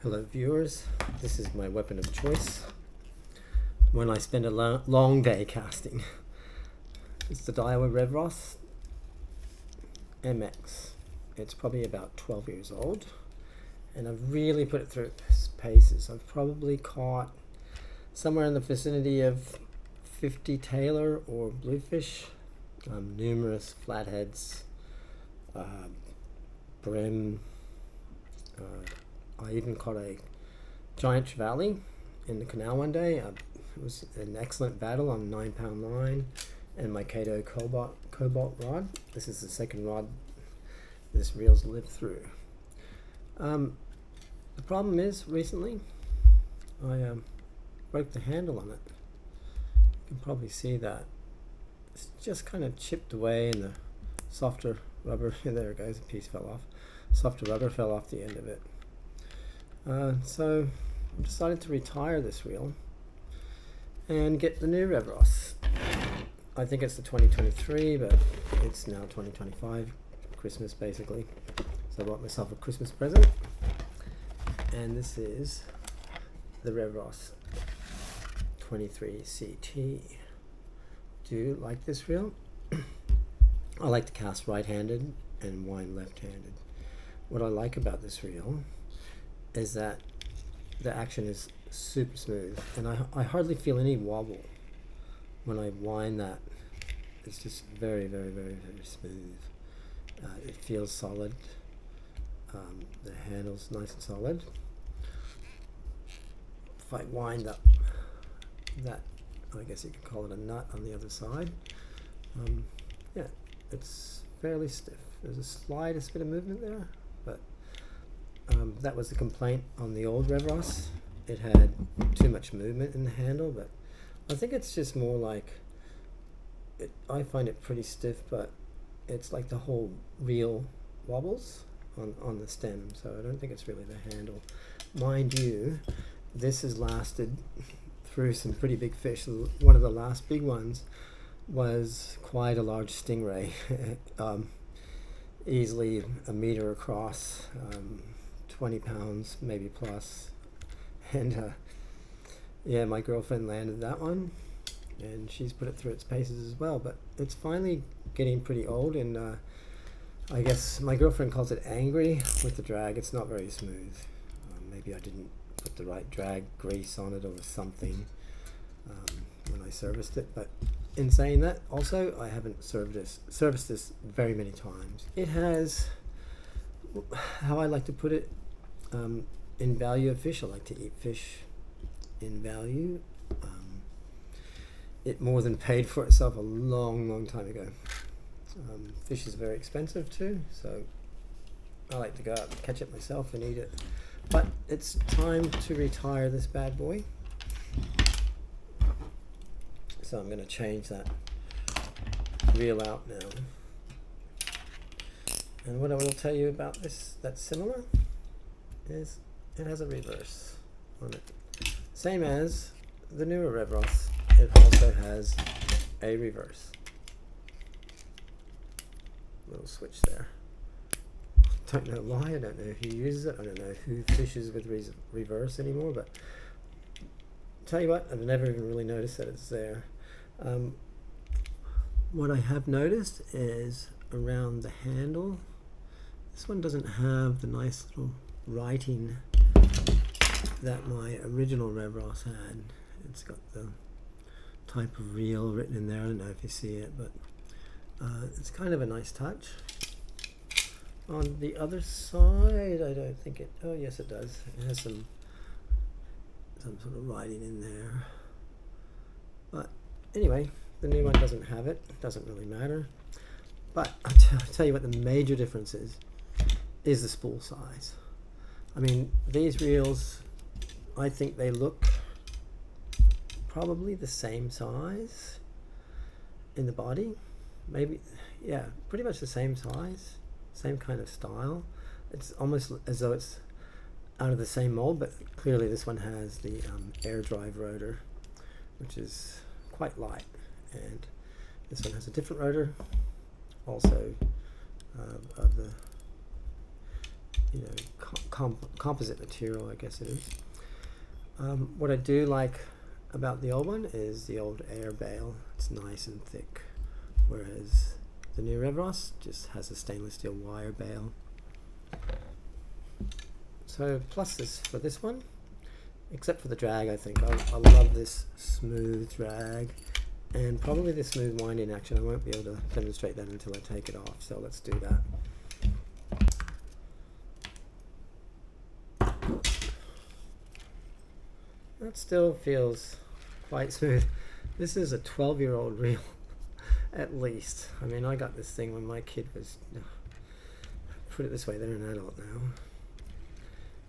Hello viewers, this is my weapon of choice when I spend a long day casting. It's the Diawa Revros MX. It's probably about 12 years old and I've really put it through its paces. I've probably caught somewhere in the vicinity of 50 tailor or bluefish, numerous flatheads, brim. I even caught a giant trevally in the canal one day. It was an excellent battle on a 9-pound line and my Kato cobalt rod. This is the second rod this reel's lived through. The problem is recently I broke the handle on it. You can probably see that. It's just kind of chipped away and the softer rubber, there it goes, a piece fell off. Softer rubber fell off the end of it. So I decided to retire this reel and get the new Revros. I think it's the 2023, but it's now 2025, Christmas basically. So I bought myself a Christmas present, and this is the Revros 23 CT. Do you like this reel? I like to cast right-handed and wind left-handed. What I like about this reel is that the action is super smooth and I hardly feel any wobble when I wind that. It's just very, very, very, very smooth. It feels solid. The handle's nice and solid. If I wind up that, I guess you could call it a nut on the other side, yeah, it's fairly stiff. There's a slightest bit of movement there, but that was the complaint on the old Revros. It had too much movement in the handle, but I think it's just more like, I find it pretty stiff, but it's like the whole reel wobbles on the stem, so I don't think it's really the handle. Mind you, this has lasted through some pretty big fish. One of the last big ones was quite a large stingray, easily a meter across, 20 pounds maybe plus, and yeah, my girlfriend landed that one and she's put it through its paces as well, but it's finally getting pretty old, and I guess my girlfriend calls it angry with the drag. It's not very smooth. Maybe I didn't put the right drag grease on it or something when I serviced it, but in saying that, also I haven't serviced this very many times. It has, how I like to put it, in value of fish. I like to eat fish in value. It more than paid for itself a long time ago. Fish is very expensive too, so I like to go out and catch it myself and eat it. But it's time to retire this bad boy. So I'm going to change that reel out now. And what I will tell you about this that's similar is it has a reverse on it. Same as the newer Revros, it also has a reverse. Little switch there. Don't know why, I don't know who uses it, I don't know who fishes with reverse anymore, but tell you what, I've never even really noticed that it's there. What I have noticed is around the handle, this one doesn't have the nice little writing that my original Revros had. It's got the type of reel written in there. I don't know if you see it, but it's kind of a nice touch. On the other side, I don't think it, oh yes it does. It has some sort of writing in there. But anyway, the new one doesn't have it. It doesn't really matter. But I'll tell you what the major difference is the spool size. I mean, these reels, I think they look probably the same size in the body. Maybe, yeah, pretty much the same size, same kind of style. It's almost as though it's out of the same mold, but clearly this one has the air drive rotor, which is quite light, and this one has a different rotor, also of the composite material, I guess it is. What I do like about the old one is the old air bail. It's nice and thick, whereas the new Revros just has a stainless steel wire bail. So pluses for this one, except for the drag. I think I love this smooth drag, and probably the smooth winding action. I won't be able to demonstrate that until I take it off, so let's do that. That still feels quite smooth. This is a 12-year-old reel, at least. I mean, I got this thing when my kid was, put it this way, they're an adult now.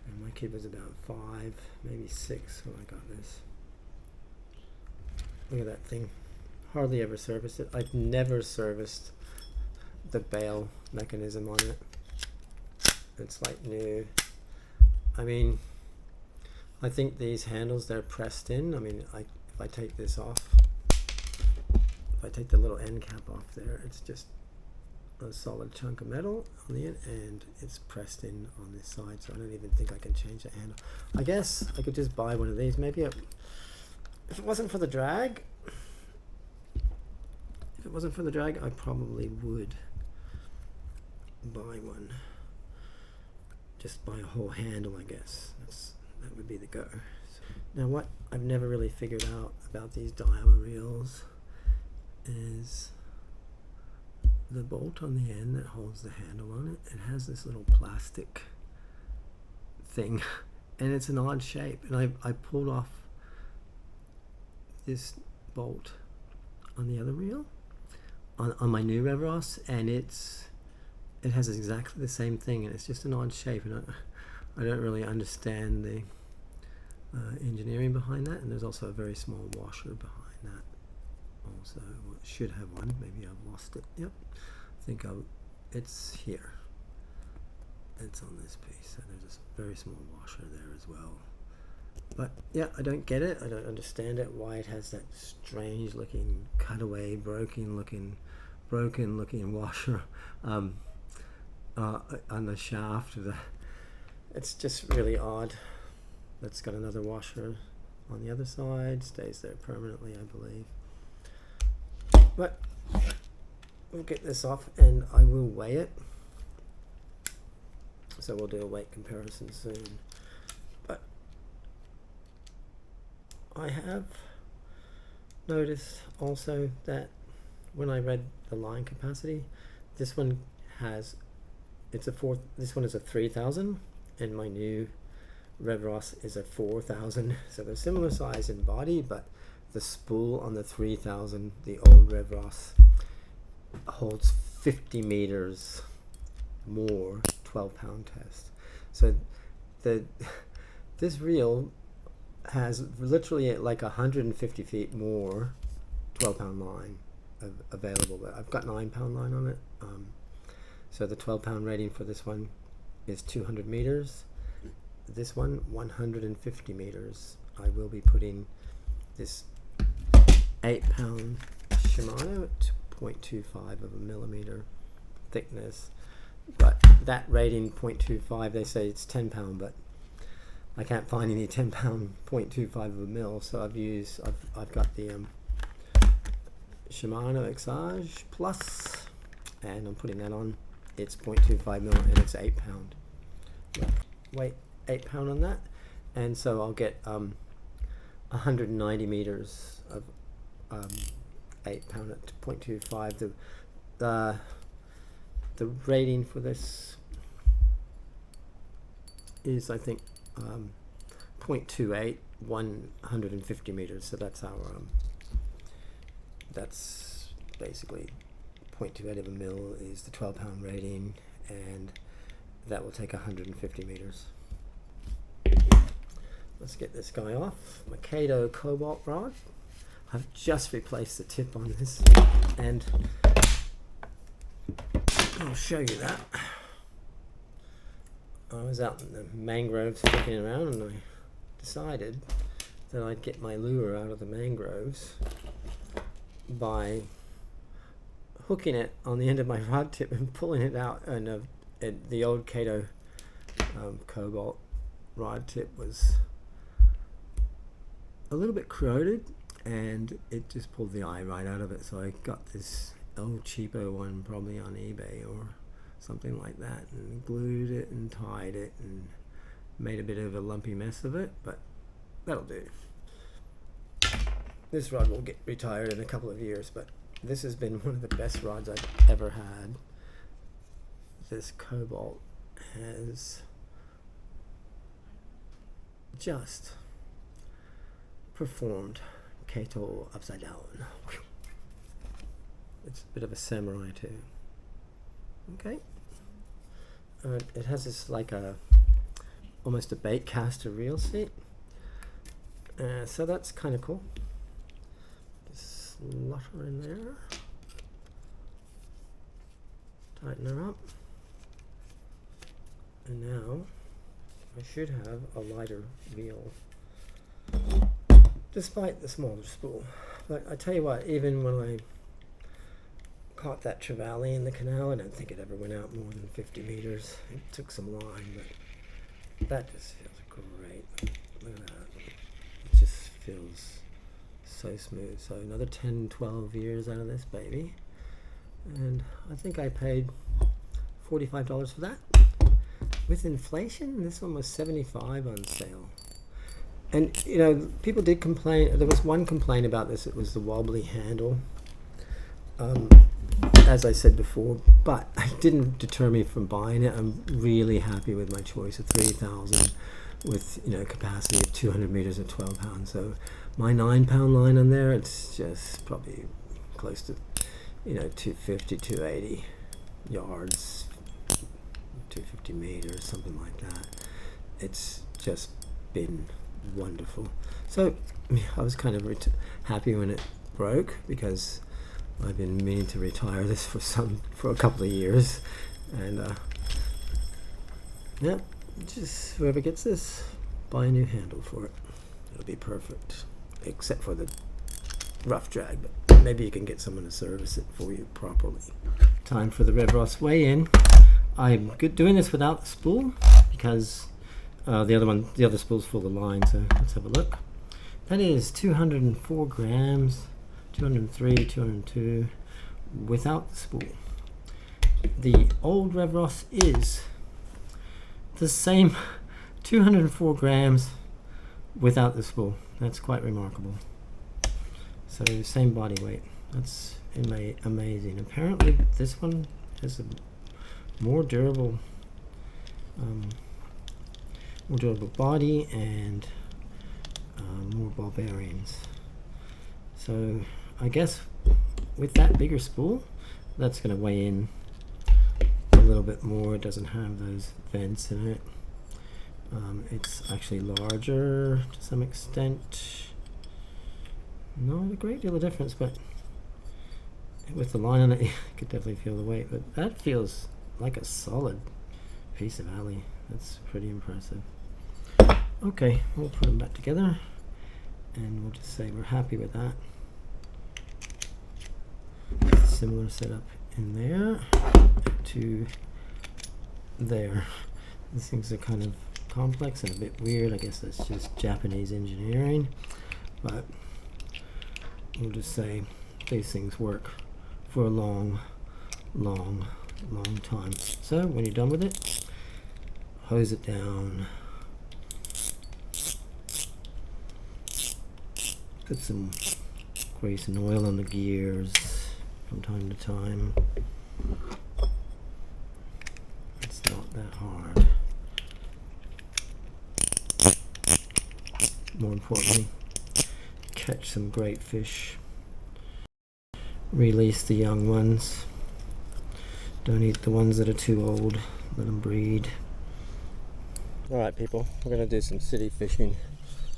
And my kid was about 5, maybe 6 when I got this. Look at that thing. Hardly ever serviced it. I've never serviced the bail mechanism on it. It's like new. I mean, I think these handles, they're pressed in. I mean, if I take this off, if I take the little end cap off there, it's just a solid chunk of metal on the end, and it's pressed in on this side, so I don't even think I can change the handle. I guess I could just buy one of these. Maybe if it wasn't for the drag, I probably would buy one. Just buy a whole handle, I guess. That would be the go. Now, what I've never really figured out about these Daiwa reels is the bolt on the end that holds the handle on it. It has this little plastic thing, and it's an odd shape. And I pulled off this bolt on the other reel, on my new Revros, and it has exactly the same thing, and it's just an odd shape, and I don't really understand the engineering behind that. And there's also a very small washer behind that also. Well, it should have one. Maybe I've lost it. Yep, I think it's here. It's on this piece, so there's a very small washer there as well. But yeah, I don't get it. I don't understand it, why it has that strange looking cutaway, broken looking washer on the shaft of the. It's just really odd. It's got another washer on the other side, stays there permanently, I believe. But we'll get this off and I will weigh it. So we'll do a weight comparison soon. But I have noticed also that when I read the line capacity, this one has, this one is a 3000, and my new Revros is a 4000. So they're similar size in body, but the spool on the 3000, the old Revros, holds 50 meters more 12-pound test. So this reel has literally like 150 feet more 12-pound line available. But I've got 9-pound line on it. So the 12-pound rating for this one is 200 meters. This one, 150 meters. I will be putting this 8-pound Shimano at 0.25 of a millimeter thickness, but that rating 0.25, they say it's 10-pound, but I can't find any 10-pound 0.25 of a mil, so I've got the Shimano Exage Plus, and I'm putting that on. It's 0.25 mil and it's 8-pound. Weight 8-pound on that, and so I'll get 190 meters of 8-pound at 0.25. The rating for this is, I think, 0.28, 150 meters. So that's our that's basically 0.28 of a mil is the 12-pound rating, and that will take 150 meters. Let's get this guy off. Mikado cobalt rod. I've just replaced the tip on this, and I'll show you that. I was out in the mangroves looking around, and I decided that I'd get my lure out of the mangroves by hooking it on the end of my rod tip and pulling it out in the old Kato cobalt rod tip was a little bit corroded, and it just pulled the eye right out of it. So I got this old cheapo one, probably on eBay or something like that, and glued it and tied it and made a bit of a lumpy mess of it, but that'll do. This rod will get retired in a couple of years, but this has been one of the best rods I've ever had. This cobalt has just performed Kato upside down. It's a bit of a samurai too. Okay. It has this like almost a bait caster reel seat. So that's kind of cool. Just slot her in there. Tighten her up. And now I should have a lighter reel, despite the smaller spool. But I tell you what, even when I caught that trevally in the canal, I don't think it ever went out more than 50 meters. It took some line, but that just feels great. Look at that. It just feels so smooth. So another 10, 12 years out of this baby. And I think I paid $45 for that. With inflation, this one was $75 on sale. And you know, people did complain. There was one complaint about this. It was the wobbly handle, as I said before. But it didn't deter me from buying it. I'm really happy with my choice of 3,000, with capacity of 200 meters at 12 pounds. So my 9-pound line on there, it's just probably close to 250, 280 yards. 250 meters, something like that. It's just been wonderful. So I was kind of happy when it broke, because I've been meaning to retire this for a couple of years, and yeah, just whoever gets this, buy a new handle for it. It'll be perfect, except for the rough drag, but maybe you can get someone to service it for you properly. Time for the Revros weigh-in. I'm doing this without the spool, because the other spool's full of line, so let's have a look. That is 204 grams, 203, 202, without the spool. The old Revros is the same 204 grams without the spool. That's quite remarkable. So same body weight. That's amazing. Apparently this one has a more durable body and more ball bearings. So I guess with that bigger spool, that's going to weigh in a little bit more. It doesn't have those vents in it. It's actually larger to some extent. Not a great deal of difference, but with the line on it, you could definitely feel the weight. But that feels like a solid piece of alley. That's pretty impressive. Okay, we'll put them back together, and we'll just say we're happy with that. Similar setup in there to there. These things are kind of complex and a bit weird. I guess that's just Japanese engineering, but we'll just say these things work for a long time. So when you're done with it, hose it down, put some grease and oil on the gears from time to time. It's not that hard. More importantly, catch some great fish. Release the young ones. Don't eat the ones that are too old. Let them breed. Alright people, we're going to do some city fishing.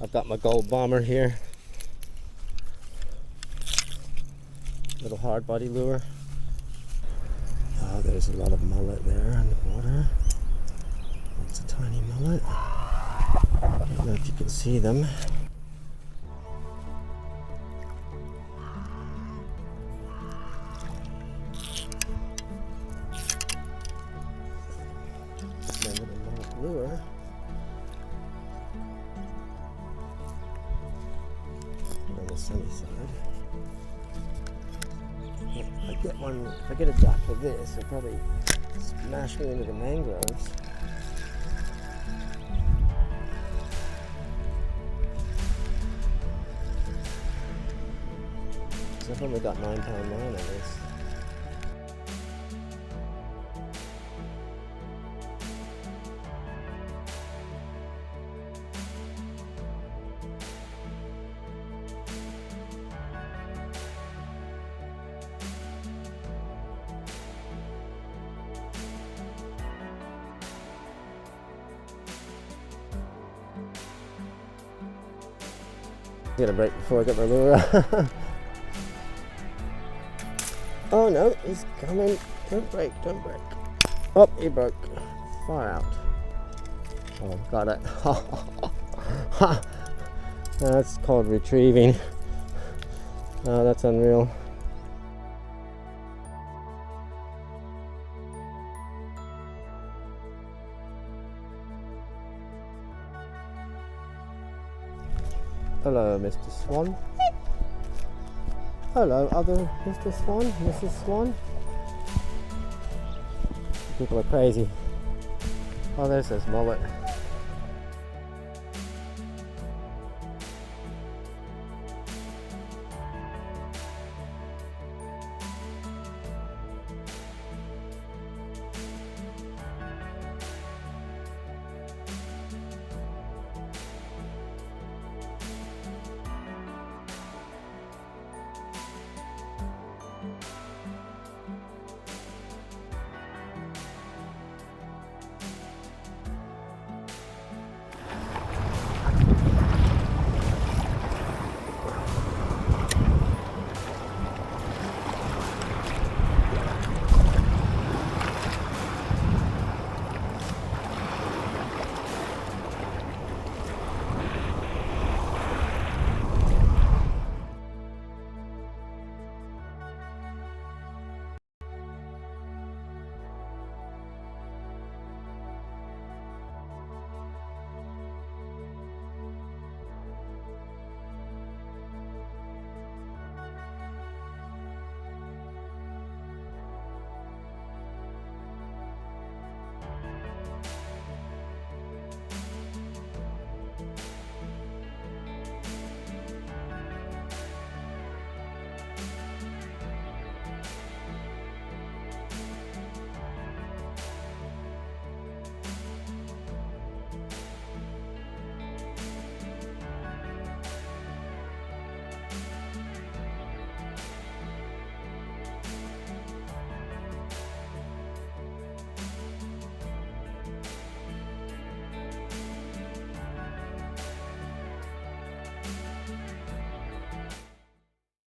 I've got my gold bomber here. Little hard body lure. Oh, there's a lot of mullet there in the water. That's a tiny mullet. I don't know if you can see them. sunny side. If I get a duck with this, it'll probably smash me into the mangroves. So I've only got £9 line on this. I'm gonna break before I get my lure out. Oh no, he's coming. Don't break, don't break. Oh, he broke. Far out. Oh, got it. That's called retrieving. Oh, that's unreal. Hello, Mr. Swan. Hello, other Mr. Swan, Mrs. Swan. People are crazy. Oh, there's this mullet.